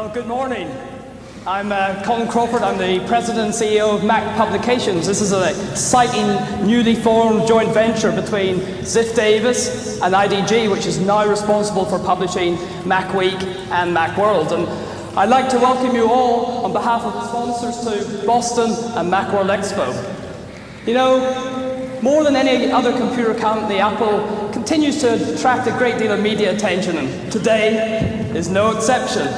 Well, good morning. I'm Colin Crawford. I'm the President and CEO of Mac Publications. This is an exciting, newly formed joint venture between Ziff Davis and IDG, which is now responsible for publishing Mac Week and Macworld. And I'd like to welcome you all on behalf of the sponsors to Boston and Macworld Expo. You know, more than any other computer company, Apple continues to attract a great deal of media attention, and today is no exception.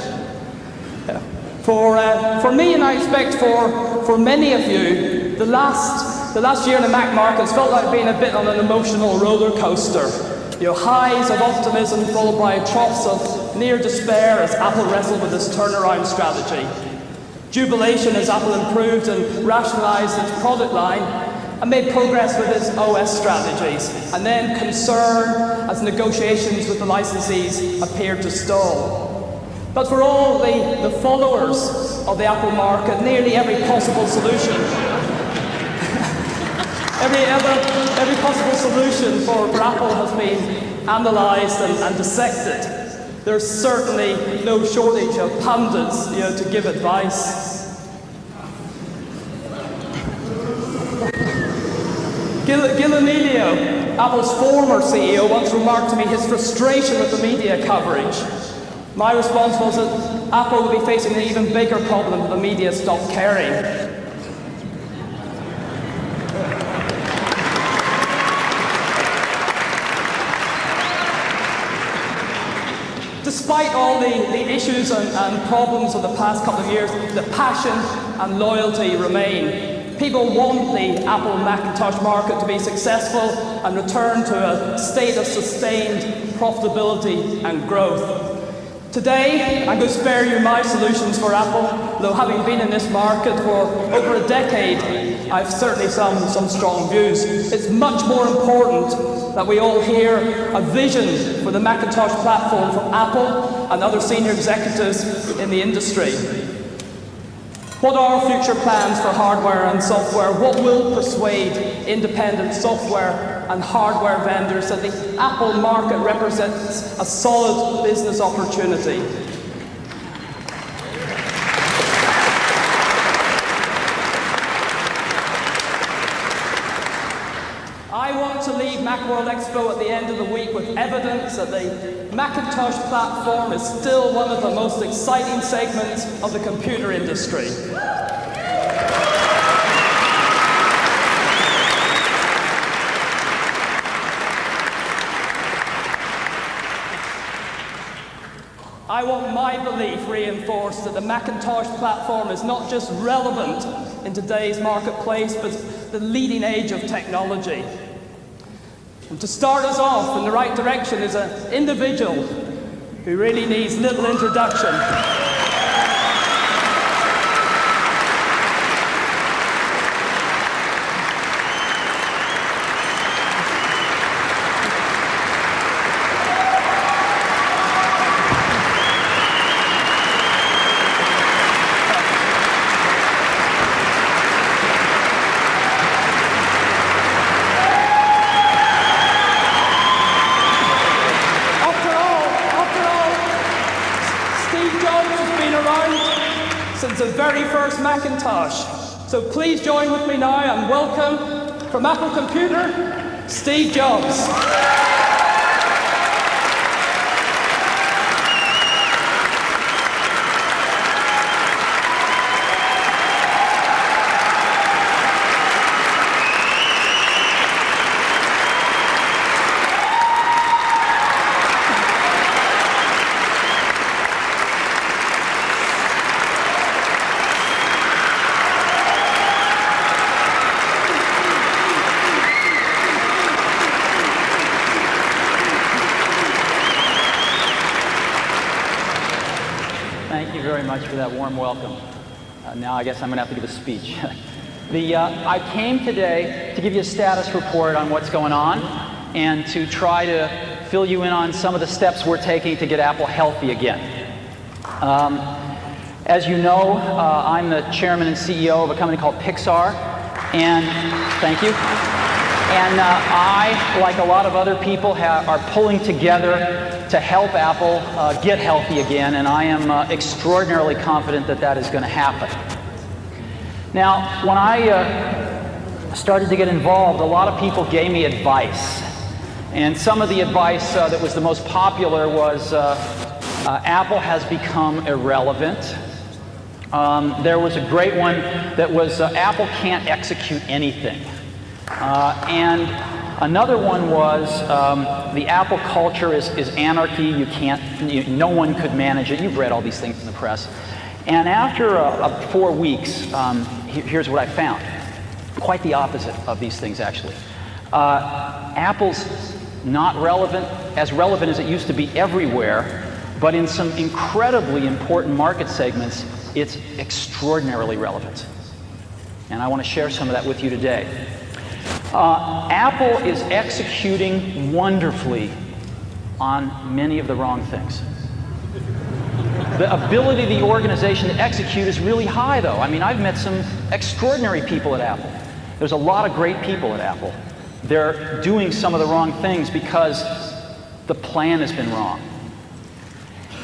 For me, and I expect for many of you, the last year in the Mac market has felt like being a bit on an emotional roller coaster. You know, highs of optimism followed by troughs of near despair as Apple wrestled with its turnaround strategy. Jubilation as Apple improved and rationalized its product line and made progress with its OS strategies. And then concern as negotiations with the licensees appeared to stall. But for all the followers of the Apple market, nearly every possible solution, every possible solution for Apple has been analysed and dissected. There's certainly no shortage of pundits, to give advice. Gil Amelio, Apple's former CEO, once remarked to me his frustration with the media coverage. My response was that Apple would be facing an even bigger problem if the media stopped caring. Despite all the issues and problems of the past couple of years, the passion and loyalty remain. People want the Apple Macintosh market to be successful and return to a state of sustained profitability and growth. Today, I'm going to spare you my solutions for Apple, though having been in this market for over a decade, I've certainly some strong views. It's much more important that we all hear a vision for the Macintosh platform from Apple and other senior executives in the industry. What are future plans for hardware and software? What will persuade independent software and hardware vendors that the Apple market represents a solid business opportunity? I want to leave Macworld Expo at the end of the week with evidence that the Macintosh platform is still one of the most exciting segments of the computer industry. I want my belief reinforced that the Macintosh platform is not just relevant in today's marketplace, but the leading edge of technology. And to start us off in the right direction is an individual who really needs little introduction. Since the very first Macintosh. So please join with me now and welcome from Apple Computer, Steve Jobs. Thank you very much for that warm welcome. Now I guess I'm going to have to give a speech. I came today to give you a status report on what's going on and to try to fill you in on some of the steps we're taking to get Apple healthy again. As you know, I'm the chairman and CEO of a company called Pixar, and thank you. And I, like a lot of other people, are pulling together to help Apple get healthy again, and I am extraordinarily confident that that is going to happen. Now, when I started to get involved, a lot of people gave me advice. And some of the advice that was the most popular was Apple has become irrelevant. There was a great one that was Apple can't execute anything. And another one was the Apple culture is anarchy. No one could manage it. You've read all these things in the press. And after 4 weeks, here's what I found. Quite the opposite of these things, actually. Apple's not as relevant as it used to be everywhere, but in some incredibly important market segments, it's extraordinarily relevant. And I want to share some of that with you today. Apple is executing wonderfully on many of the wrong things. The ability of the organization to execute is really high, though. I mean, I've met some extraordinary people at Apple. There's a lot of great people at Apple. They're doing some of the wrong things because the plan has been wrong.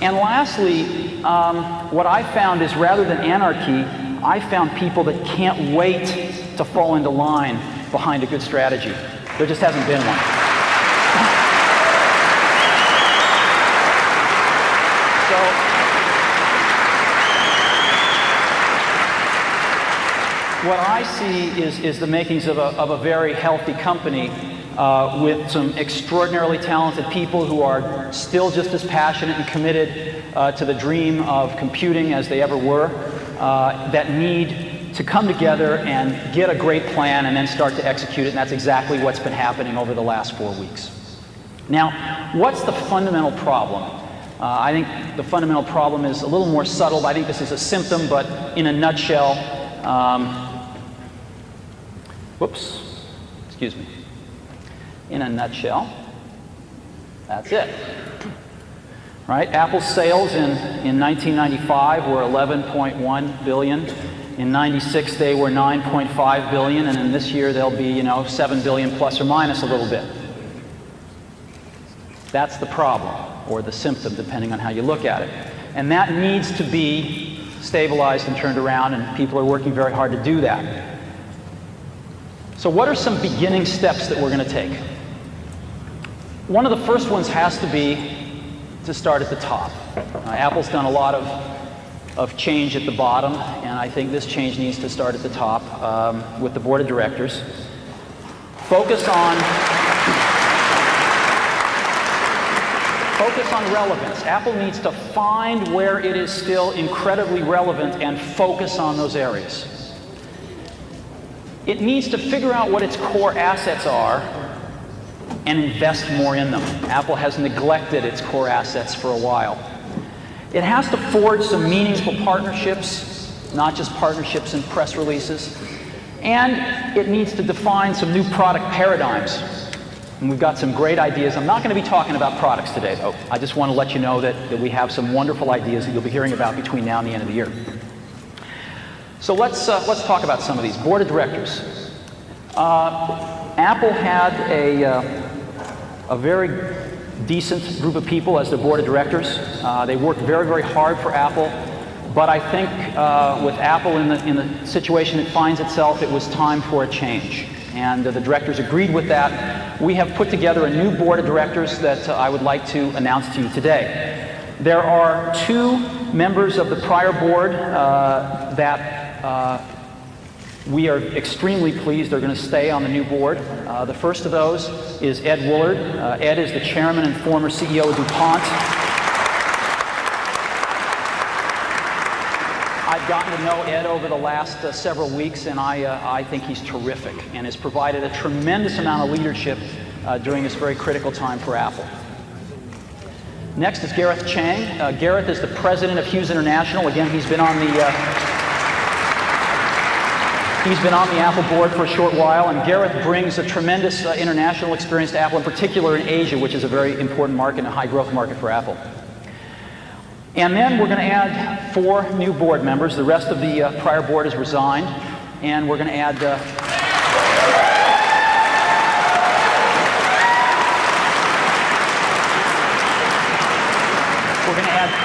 And lastly, what I found is rather than anarchy, I found people that can't wait to fall into line behind a good strategy. There just hasn't been one. What I see is the makings of a very healthy company with some extraordinarily talented people who are still just as passionate and committed to the dream of computing as they ever were, that need to come together and get a great plan and then start to execute it, and that's exactly what's been happening over the last 4 weeks. Now, what's the fundamental problem? I think the fundamental problem is a little more subtle. I think this is a symptom, but in a nutshell, excuse me. In a nutshell, that's it. Right? Apple's sales in 1995 were 11.1 billion. In 96 they were 9.5 billion, and in this year they'll be, 7 billion plus or minus a little bit. That's the problem, or the symptom, depending on how you look at it. And that needs to be stabilized and turned around, and people are working very hard to do that. So what are some beginning steps that we're going to take? One of the first ones has to be to start at the top. Apple's done a lot of change at the bottom, and I think this change needs to start at the top with the board of directors. Focus on relevance. Apple needs to find where it is still incredibly relevant and focus on those areas. It needs to figure out what its core assets are and invest more in them. Apple has neglected its core assets for a while. It has to forge some meaningful partnerships, not just partnerships and press releases. And it needs to define some new product paradigms. And we've got some great ideas. I'm not going to be talking about products today, though. I just want to let you know that we have some wonderful ideas that you'll be hearing about between now and the end of the year. So let's talk about some of these. Board of directors. Apple had a very decent group of people as their board of directors. They worked very, very hard for Apple. But I think with Apple in the situation it finds itself, it was time for a change. And the directors agreed with that. We have put together a new board of directors that I would like to announce to you today. There are 2 members of the prior board that we are extremely pleased they're going to stay on the new board. The first of those is Ed Woolard. Ed is the chairman and former CEO of DuPont. I've gotten to know Ed over the last several weeks, and I think he's terrific and has provided a tremendous amount of leadership during this very critical time for Apple. Next is Gareth Chang. Gareth is the president of Hughes International. Again, he's been on the Apple board for a short while, and Gareth brings a tremendous international experience to Apple, in particular in Asia, which is a very important market and a high-growth market for Apple. And then we're going to add 4 new board members. The rest of the prior board has resigned, and we're going to add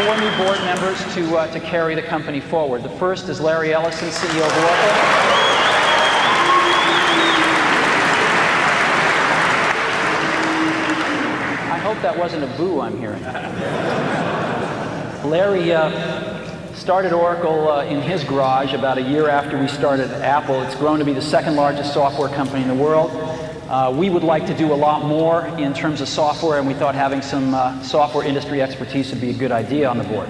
4 new board members to carry the company forward. The first is Larry Ellison, CEO of Oracle. I hope that wasn't a boo I'm hearing. Larry started Oracle in his garage about a year after we started Apple. It's grown to be the second largest software company in the world. We would like to do a lot more in terms of software, and we thought having some software industry expertise would be a good idea on the board.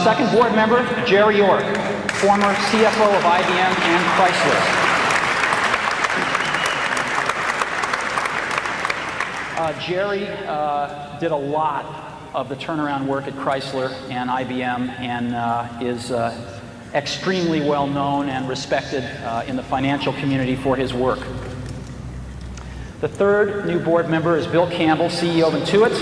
Second board member, Jerry York, former CFO of IBM and Chrysler. Jerry did a lot of the turnaround work at Chrysler and IBM and is extremely well known and respected in the financial community for his work. The third new board member is Bill Campbell, CEO of Intuit.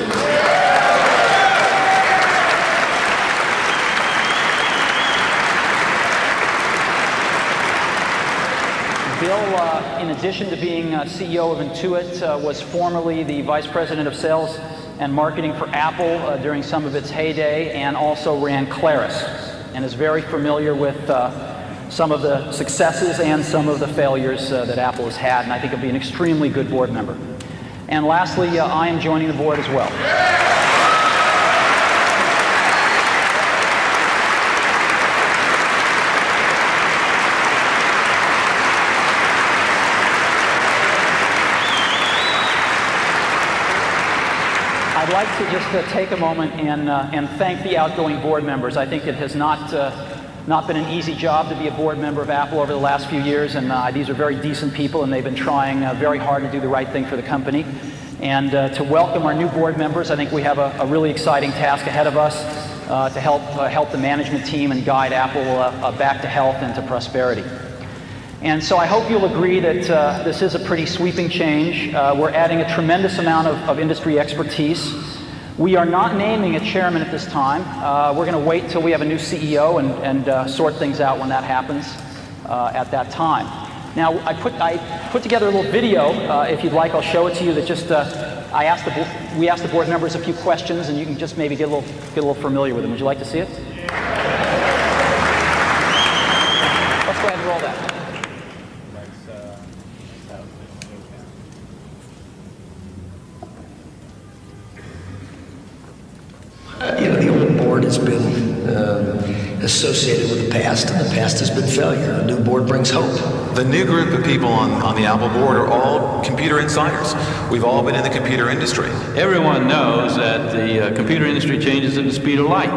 Bill, in addition to being CEO of Intuit, was formerly the Vice President of Sales and Marketing for Apple during some of its heyday, and also ran Claris, and is very familiar with some of the successes and some of the failures that Apple has had, and I think he'll be an extremely good board member. And lastly, I am joining the board as well. I'd like to just take a moment and thank the outgoing board members. I think it has not been an easy job to be a board member of Apple over the last few years, and these are very decent people, and they've been trying very hard to do the right thing for the company. And to welcome our new board members, I think we have a really exciting task ahead of us to help the management team and guide Apple back to health and to prosperity. And so I hope you'll agree that this is a pretty sweeping change. We're adding a tremendous amount of industry expertise. We are not naming a chairman at this time. We're going to wait till we have a new CEO and sort things out when that happens at that time. Now, I put together a little video. If you'd like, I'll show it to you. That just we asked the board members a few questions, and you can just maybe get a little familiar with them. Would you like to see it? Let's go ahead and roll that. The old board has been associated with the past, and the past has been failure. The new board brings hope. The new group of people on the Apple board are all computer insiders. We've all been in the computer industry. Everyone knows that the computer industry changes at the speed of light.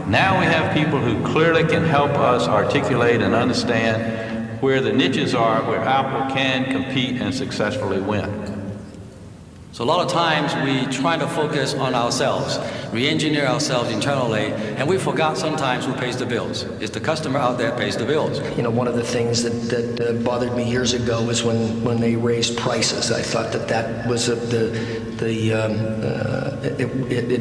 Now we have people who clearly can help us articulate and understand where the niches are, where Apple can compete and successfully win. So a lot of times we try to focus on ourselves, re-engineer ourselves internally, and we forgot sometimes who pays the bills. It's the customer out there pays the bills. One of the things that bothered me years ago was when they raised prices. I thought that was it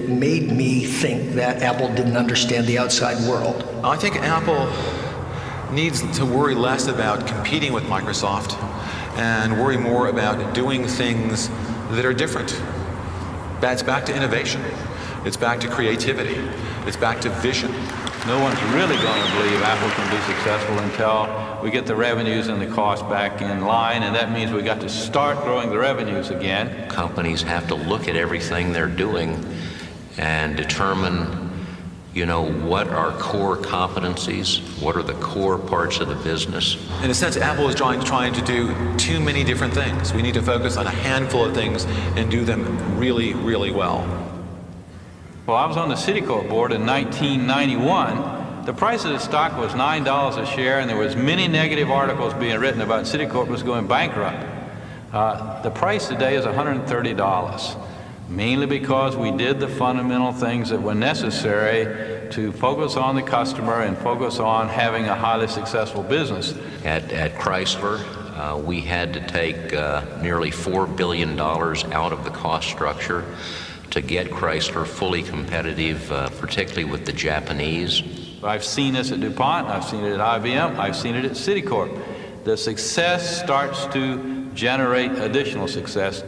made me think that Apple didn't understand the outside world. I think Apple needs to worry less about competing with Microsoft and worry more about doing things that are different. That's back to innovation. It's back to creativity. It's back to vision. No one's really going to believe Apple can be successful until we get the revenues and the costs back in line, and that means we got to start growing the revenues again. Companies have to look at everything they're doing and determine, what are core competencies, what are the core parts of the business. In a sense, Apple is trying to do too many different things. We need to focus on a handful of things and do them really, really well. Well, I was on the Citicorp board in 1991. The price of the stock was $9 a share, and there was many negative articles being written about Citicorp was going bankrupt. The price today is $130. Mainly because we did the fundamental things that were necessary to focus on the customer and focus on having a highly successful business. At Chrysler, we had to take nearly $4 billion out of the cost structure to get Chrysler fully competitive, particularly with the Japanese. I've seen this at DuPont, I've seen it at IBM, I've seen it at Citicorp. The success starts to generate additional success.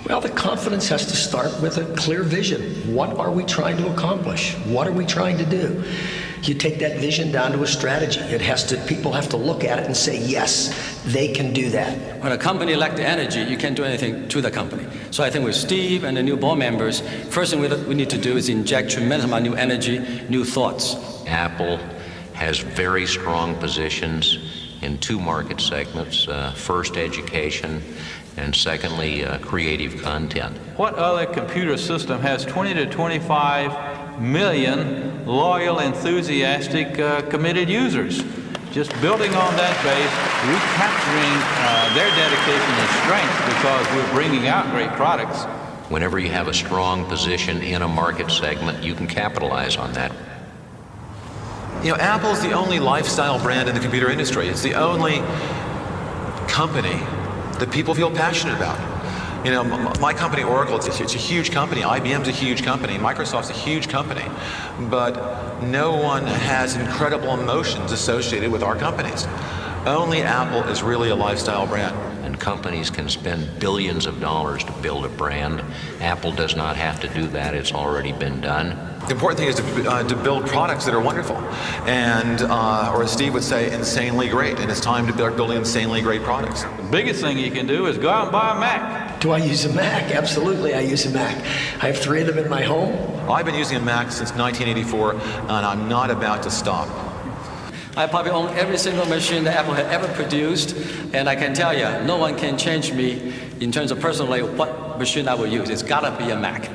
Well, the confidence has to start with a clear vision. What are we trying to accomplish? What are we trying to do? You take that vision down to a strategy. People have to look at it and say, yes, they can do that. When a company lacks the energy, you can't do anything to the company. So I think with Steve and the new board members, first thing we need to do is inject tremendous amount of new energy, new thoughts. Apple has very strong positions in two market segments. First, education, and secondly, creative content. What other computer system has 20 to 25 million loyal, enthusiastic, committed users? Just building on that base, recapturing their dedication and strength because we're bringing out great products. Whenever you have a strong position in a market segment, you can capitalize on that. You know, Apple's the only lifestyle brand in the computer industry. It's the only company that people feel passionate about. You know, my company, Oracle, it's a huge company. IBM's a huge company. Microsoft's a huge company. But no one has incredible emotions associated with our companies. Only Apple is really a lifestyle brand. And companies can spend billions of dollars to build a brand. Apple does not have to do that. It's already been done. The important thing is to build products that are wonderful and, or as Steve would say, insanely great. And it's time to start building insanely great products. The biggest thing you can do is go out and buy a Mac. Do I use a Mac? Absolutely, I use a Mac. I have 3 of them in my home. I've been using a Mac since 1984, and I'm not about to stop. I probably own every single machine that Apple had ever produced, and I can tell you, no one can change me in terms of personally what machine I will use. It's gotta be a Mac.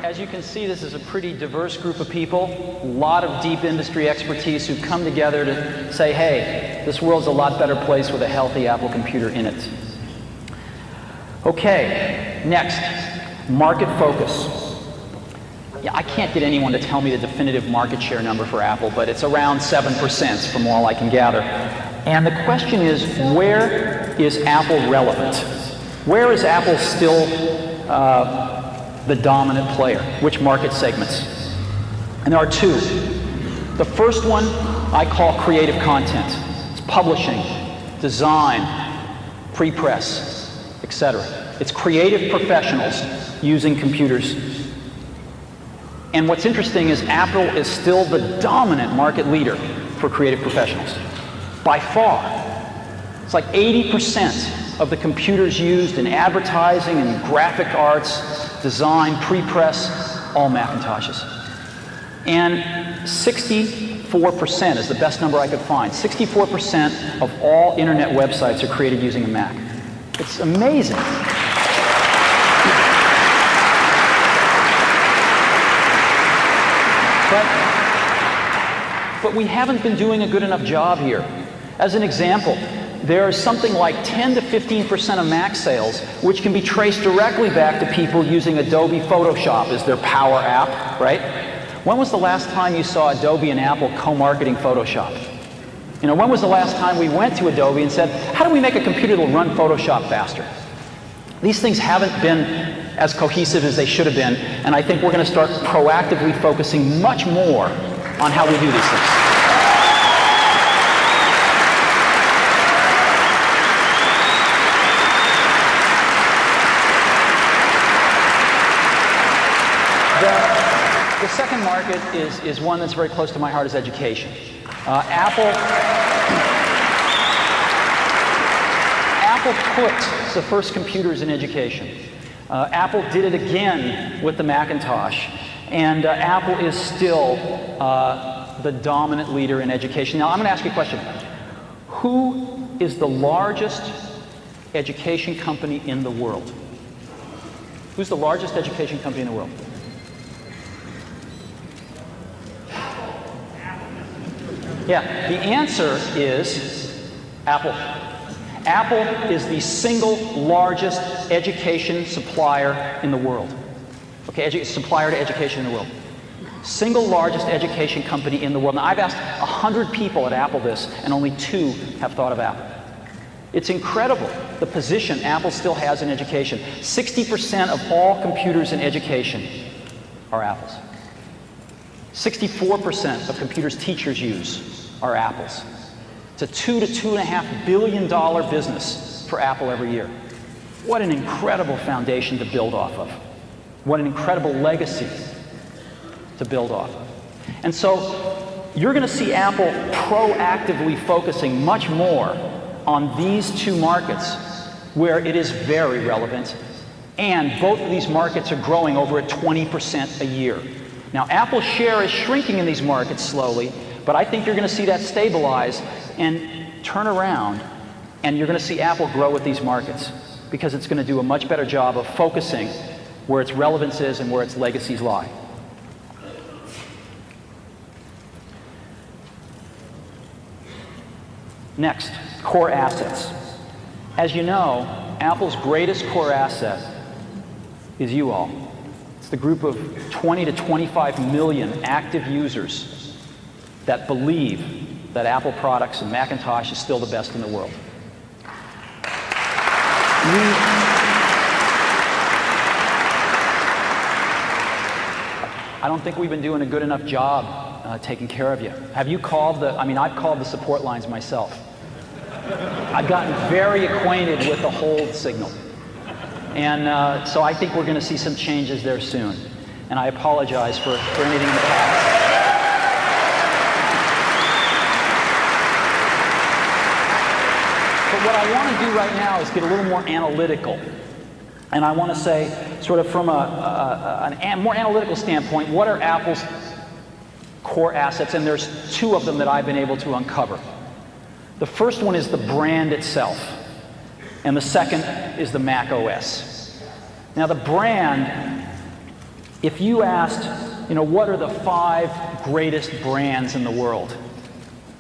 As you can see, this is a pretty diverse group of people, a lot of deep industry expertise who come together to say, hey, this world's a lot better place with a healthy Apple computer in it. Okay, next, market focus. Yeah, I can't get anyone to tell me the definitive market share number for Apple, but it's around 7% from all I can gather. And the question is, where is Apple relevant? Where is Apple still the dominant player? Which market segments? And there are 2. The first one I call creative content. It's publishing, design, pre-press, etc. It's creative professionals using computers. And what's interesting is Apple is still the dominant market leader for creative professionals. By far. It's like 80% of the computers used in advertising and graphic arts, design, pre-press, all Macintoshes. And 64% is the best number I could find. 64% of all internet websites are created using a Mac. It's amazing. But we haven't been doing a good enough job here. As an example, there is something like 10 to 15% of Mac sales which can be traced directly back to people using Adobe Photoshop as their power app, right? When was the last time you saw Adobe and Apple co-marketing Photoshop? You know, when was the last time we went to Adobe and said, how do we make a computer that will run Photoshop faster? These things haven't been as cohesive as they should have been, and I think we're going to start proactively focusing much more on how we do these things. The second market is one that's very close to my heart, is education. Apple put the first computers in education. Apple did it again with the Macintosh. And Apple is still the dominant leader in education. Now, I'm going to ask you a question. Who is the largest education company in the world? Who's the largest education company in the world? Yeah, the answer is Apple. Apple is the single largest education supplier in the world. Okay, supplier to education in the world. Single largest education company in the world. Now, I've asked 100 people at Apple this, and only 2 have thought of Apple. It's incredible the position Apple still has in education. 60% of all computers in education are Apple's. 64% of computers teachers use are Apple's. It's a $2 to $2.5 billion business for Apple every year. What an incredible foundation to build off of. What an incredible legacy to build off of. And so you're going to see Apple proactively focusing much more on these two markets where it is very relevant, and both of these markets are growing over at 20% a year. Now, Apple's share is shrinking in these markets slowly, but I think you're going to see that stabilize and turn around, and you're going to see Apple grow with these markets because it's going to do a much better job of focusing where its relevance is and where its legacies lie. Next, core assets. As you know, Apple's greatest core asset is you all. It's the group of 20 to 25 million active users that believe that Apple products and Macintosh is still the best in the world. I don't think we've been doing a good enough job taking care of you. Have you called I've called the support lines myself. I've gotten very acquainted with the hold signal. And so I think we're going to see some changes there soon. And I apologize for anything in the past. But what I want to do right now is get a little more analytical. And I want to say, sort of from a more analytical standpoint, what are Apple's core assets? And there's two of them that I've been able to uncover. The first one is the brand itself, and the second is the Mac OS. Now, the brand, if you asked, what are the 5 greatest brands in the world?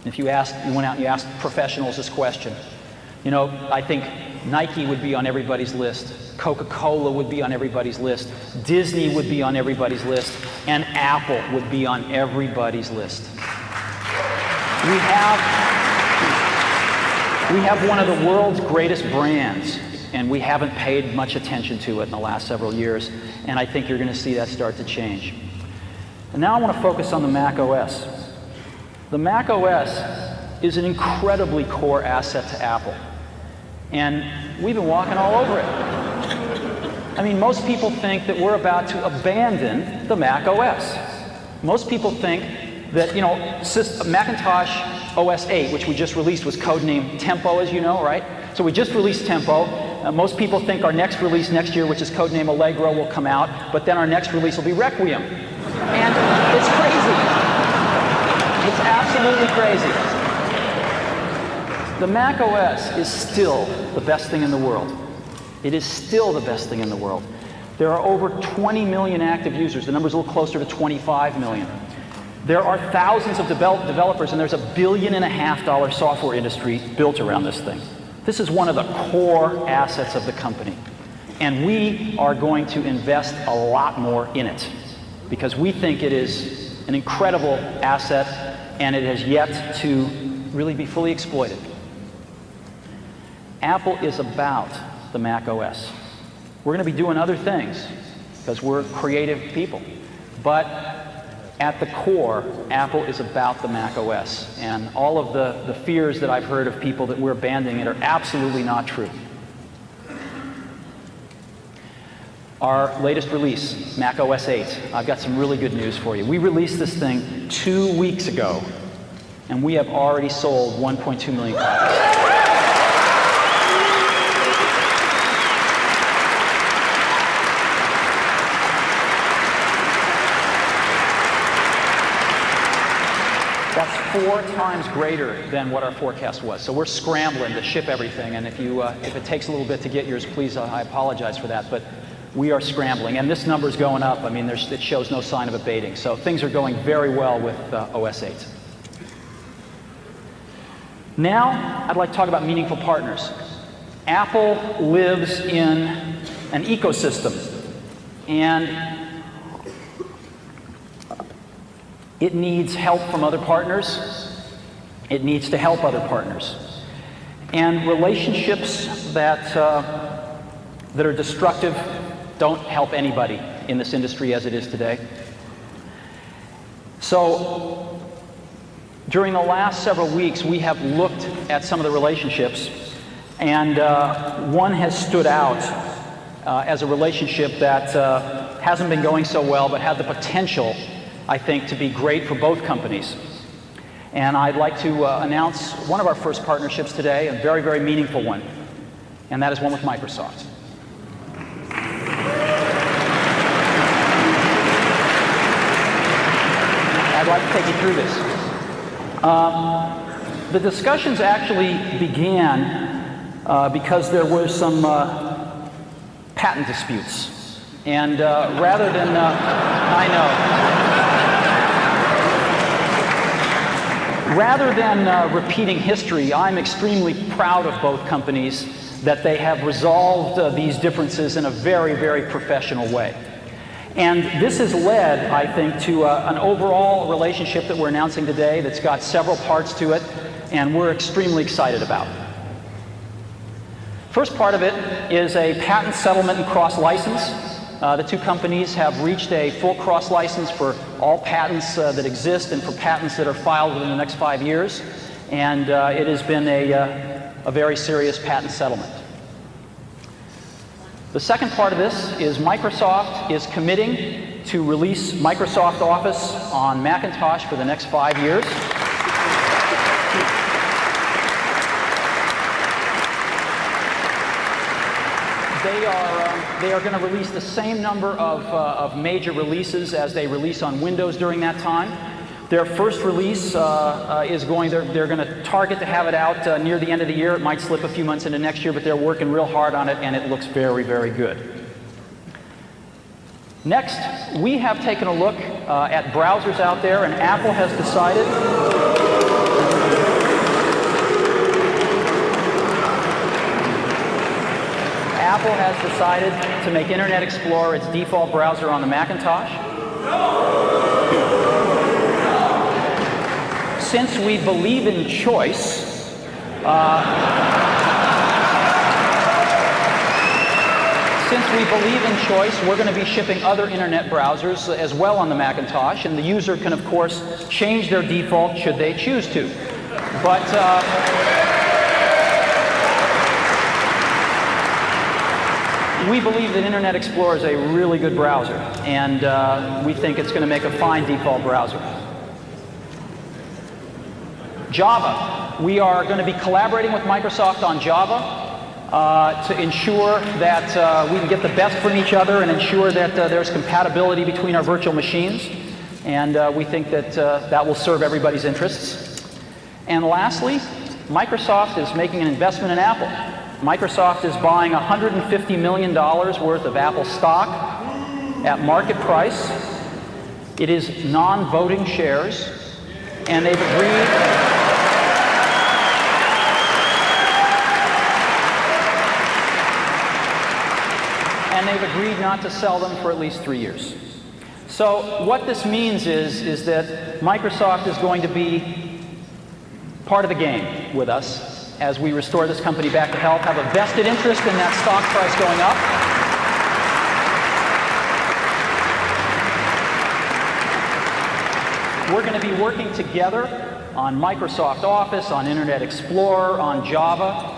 If you went out and you asked professionals this question, I think Nike would be on everybody's list, Coca-Cola would be on everybody's list, Disney would be on everybody's list, and Apple would be on everybody's list. We have one of the world's greatest brands, and we haven't paid much attention to it in the last several years, and I think you're going to see that start to change. And now I want to focus on the Mac OS. The Mac OS is an incredibly core asset to Apple, and we've been walking all over it. Most people think that we're about to abandon the Mac OS. Most people think that, Macintosh OS 8, which we just released, was codenamed Tempo, as you know, right? So we just released Tempo. Most people think our next release next year, which is codenamed Allegro, will come out, but then our next release will be Requiem. And it's crazy. It's absolutely crazy. The Mac OS is still the best thing in the world. It is still the best thing in the world. There are over 20 million active users. The number's a little closer to 25 million. There are thousands of developers, and there's $1.5 billion software industry built around this thing. This is one of the core assets of the company. And we are going to invest a lot more in it because we think it is an incredible asset and it has yet to really be fully exploited. Apple is about the Mac OS. We're going to be doing other things because we're creative people. But at the core, Apple is about the Mac OS. And all of the fears that I've heard of people that we're abandoning it are absolutely not true. Our latest release, Mac OS 8, I've got some really good news for you. We released this thing 2 weeks ago, and we have already sold 1.2 million copies. That's 4 times greater than what our forecast was. So we're scrambling to ship everything, and if it takes a little bit to get yours, please, I apologize for that, but we are scrambling. And this number's going up. It shows no sign of abating. So things are going very well with OS 8. Now, I'd like to talk about meaningful partners. Apple lives in an ecosystem, and it needs help from other partners. It needs to help other partners. And relationships that are destructive don't help anybody in this industry as it is today. So during the last several weeks, we have looked at some of the relationships, and one has stood out as a relationship that hasn't been going so well, but had the potential, I think, to be great for both companies. And I'd like to announce one of our first partnerships today, a very, very meaningful one, and that is one with Microsoft. I'd like to take you through this. The discussions actually began because there were some patent disputes. And rather than, I know. Rather than repeating history, I'm extremely proud of both companies that they have resolved these differences in a very, very professional way. And this has led, I think, to an overall relationship that we're announcing today that's got several parts to it, and we're extremely excited about. First part of it is a patent settlement and cross-license. The two companies have reached a full cross-license for all patents that exist and for patents that are filed within the next 5 years. And it has been a very serious patent settlement. The second part of this is Microsoft is committing to release Microsoft Office on Macintosh for the next 5 years. They are going to release the same number of major releases as they release on Windows during that time. Their first release is they're going to target to have it out near the end of the year. It might slip a few months into next year, but they're working real hard on it, and it looks very, very good. Next, we have taken a look at browsers out there, and Apple has decided to make Internet Explorer its default browser on the Macintosh. Since we believe in choice, we're going to be shipping other Internet browsers as well on the Macintosh, and the user can, of course, change their default should they choose to. But we believe that Internet Explorer is a really good browser, and we think it's going to make a fine default browser. Java. We are going to be collaborating with Microsoft on Java to ensure that we can get the best from each other and ensure that there's compatibility between our virtual machines. And we think that that will serve everybody's interests. And lastly, Microsoft is making an investment in Apple. Microsoft is buying $150 million worth of Apple stock at market price. It is non-voting shares, and they've agreed. And they've agreed not to sell them for at least 3 years. So what this means is that Microsoft is going to be part of the game with us as we restore this company back to health, have a vested interest in that stock price going up. We're going to be working together on Microsoft Office, on Internet Explorer, on Java.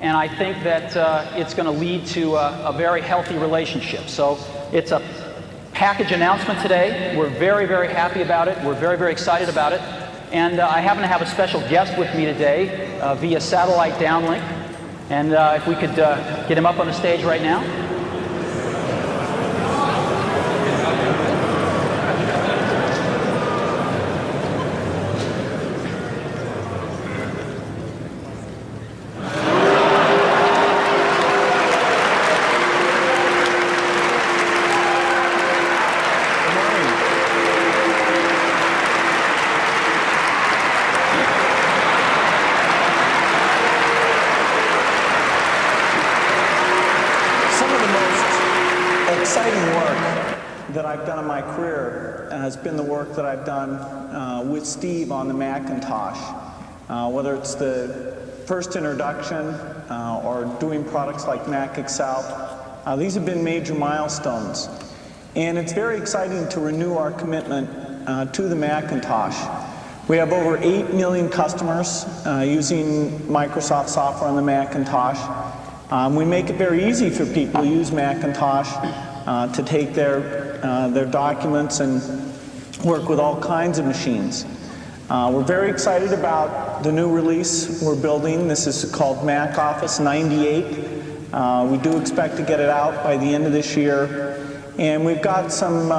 And I think that it's going to lead to a very healthy relationship. So it's a package announcement today. We're very, very happy about it. We're very, very excited about it. And I happen to have a special guest with me today via satellite downlink. And if we could get him up on the stage right now. Has been the work that I've done with Steve on the Macintosh. Whether it's the first introduction or doing products like Mac Excel. These have been major milestones. And it's very exciting to renew our commitment to the Macintosh. We have over 8 million customers using Microsoft software on the Macintosh. We make it very easy for people to use Macintosh to take their documents and work with all kinds of machines. We're very excited about the new release we're building. This is called Mac Office 98. We do expect to get it out by the end of this year. And we've got some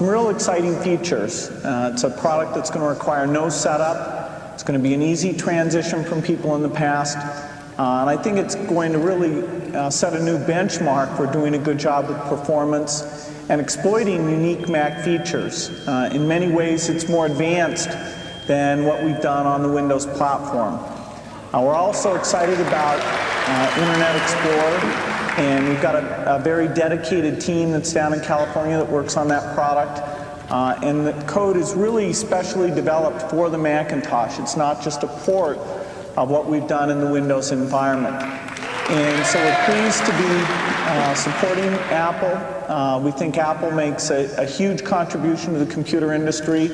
real exciting features. It's a product that's going to require no setup. It's going to be an easy transition from people in the past. And I think it's going to really set a new benchmark for doing a good job with performance and exploiting unique Mac features. In many ways, it's more advanced than what we've done on the Windows platform. We're also excited about Internet Explorer. And we've got a very dedicated team that's down in California that works on that product. And the code is really specially developed for the Macintosh. It's not just a port of what we've done in the Windows environment. And so we're pleased to be supporting Apple. We think Apple makes a huge contribution to the computer industry.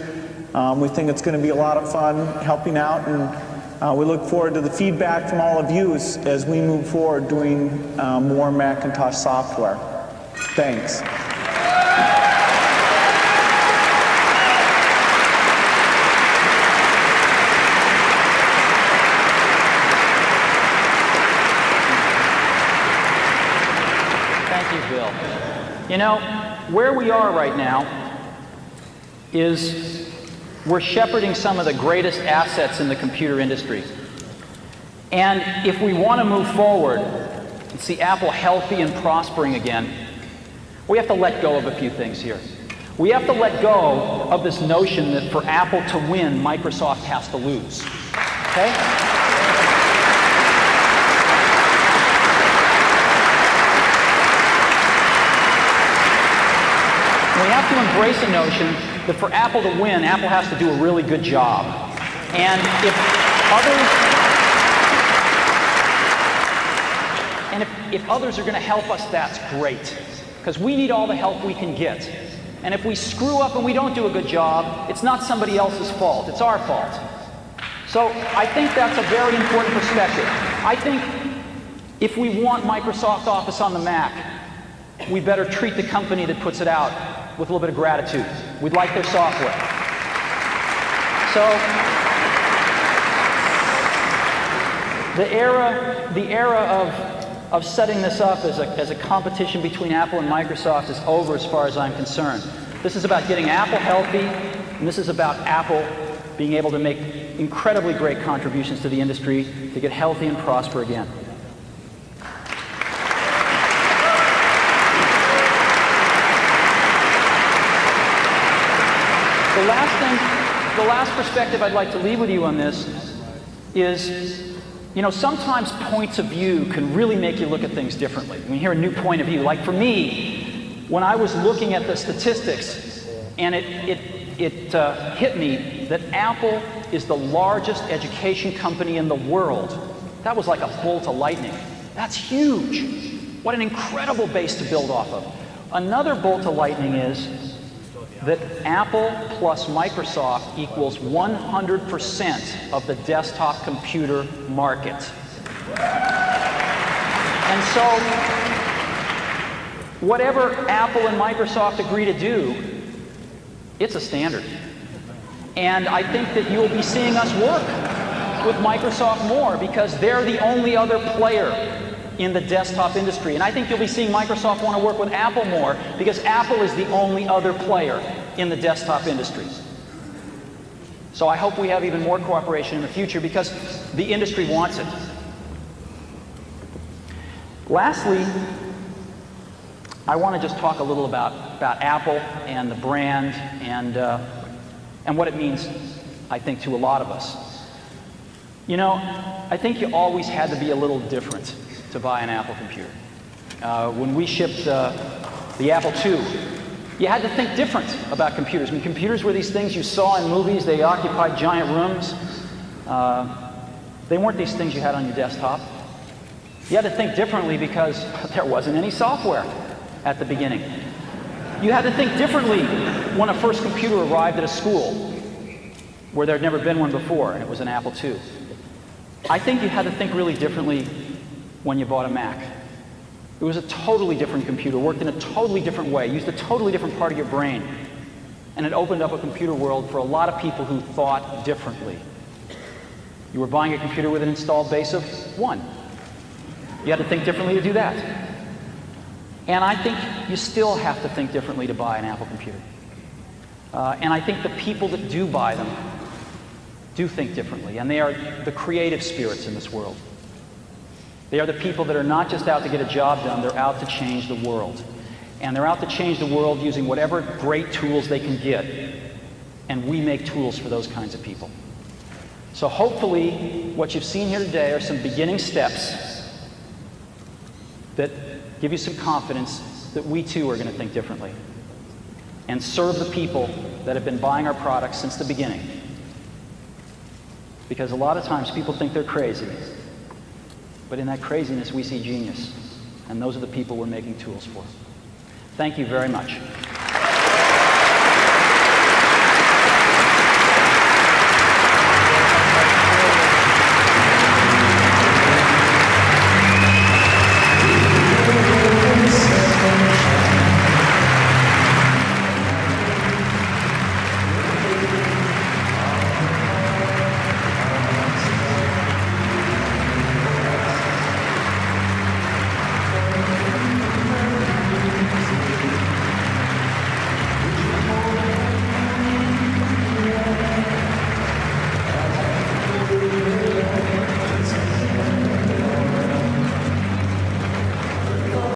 We think it's going to be a lot of fun helping out, and we look forward to the feedback from all of you as we move forward doing more Macintosh software. Thanks. Thank you, Bill. You know, where we are right now is we're shepherding some of the greatest assets in the computer industry. And if we want to move forward and see Apple healthy and prospering again, we have to let go of a few things here. We have to let go of this notion that for Apple to win, Microsoft has to lose. Okay? We have to embrace a notion that for Apple to win, Apple has to do a really good job. And if others are going to help us, that's great. Because we need all the help we can get. And if we screw up and we don't do a good job, it's not somebody else's fault. It's our fault. So I think that's a very important perspective. I think if we want Microsoft Office on the Mac, we better treat the company that puts it out with a little bit of gratitude. We'd like their software. So the era of setting this up as a competition between Apple and Microsoft is over as far as I'm concerned. This is about getting Apple healthy, and this is about Apple being able to make incredibly great contributions to the industry to get healthy and prosper again. The last perspective I'd like to leave with you on this is, you know, sometimes points of view can really make you look at things differently. When you hear a new point of view, like for me, when I was looking at the statistics, and it hit me that Apple is the largest education company in the world. That was like a bolt of lightning. That's huge. What an incredible base to build off of. Another bolt of lightning is that Apple plus Microsoft equals 100% of the desktop computer market. And so, whatever Apple and Microsoft agree to do, it's a standard. And I think that you'll be seeing us work with Microsoft more because they're the only other player in the desktop industry. And I think you'll be seeing Microsoft want to work with Apple more because Apple is the only other player in the desktop industry. So I hope we have even more cooperation in the future because the industry wants it. Lastly, I want to just talk a little about Apple and the brand and what it means, I think, to a lot of us. You know, I think you always had to be a little different to buy an Apple computer. When we shipped the Apple II, you had to think different about computers. I mean, computers were these things you saw in movies. They occupied giant rooms. They weren't these things you had on your desktop. You had to think differently because there wasn't any software at the beginning. You had to think differently when a first computer arrived at a school where there had never been one before, and it was an Apple II. I think you had to think really differently when you bought a Mac. It was a totally different computer, worked in a totally different way, used a totally different part of your brain. And it opened up a computer world for a lot of people who thought differently. You were buying a computer with an installed base of 1. You had to think differently to do that. And I think you still have to think differently to buy an Apple computer. And I think the people that do buy them do think differently, and they are the creative spirits in this world. They are the people that are not just out to get a job done, they're out to change the world. And they're out to change the world using whatever great tools they can get. And we make tools for those kinds of people. So hopefully, what you've seen here today are some beginning steps that give you some confidence that we too are going to think differently and serve the people that have been buying our products since the beginning. Because a lot of times people think they're crazy, but in that craziness we see genius, and those are the people we're making tools for. Thank you very much.